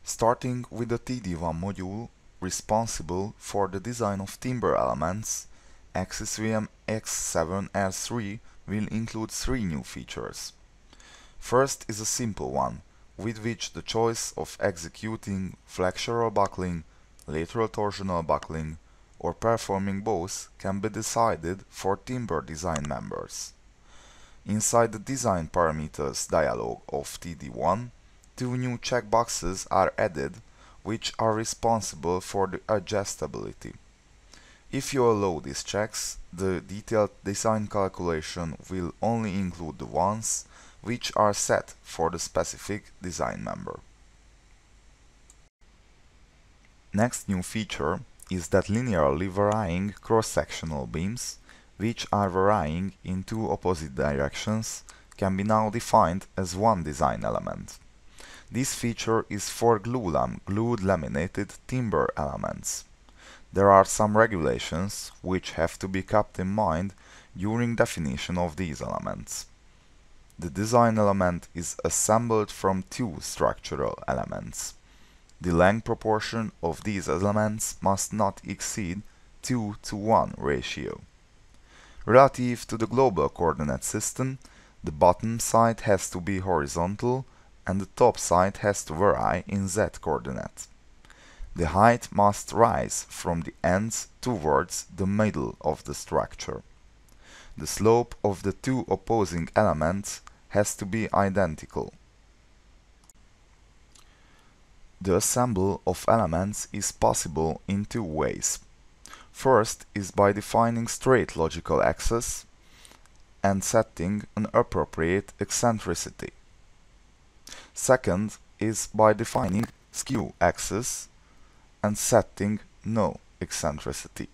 Starting with the TD1 module responsible for the design of timber elements, AXISVM X7 R3 will include three new features. First is a simple one, with which the choice of executing flexural buckling, lateral torsional buckling, or performing both can be decided for timber design members. Inside the design parameters dialog of TD1, two new checkboxes are added which are responsible for the adjustability. If you allow these checks, the detailed design calculation will only include the ones which are set for the specific design member. Next new feature is that linearly varying cross-sectional beams, which are varying in two opposite directions, can be now defined as one design element. This feature is for glued laminated timber elements. There are some regulations which have to be kept in mind during definition of these elements. The design element is assembled from two structural elements. The length proportion of these elements must not exceed 2:1 ratio. Relative to the global coordinate system, the bottom side has to be horizontal and the top side has to vary in z coordinate. The height must rise from the ends towards the middle of the structure. The slope of the two opposing elements has to be identical. The assembly of elements is possible in two ways. First is by defining straight logical axes and setting an appropriate eccentricity. Second is by defining skew axis and setting no eccentricity.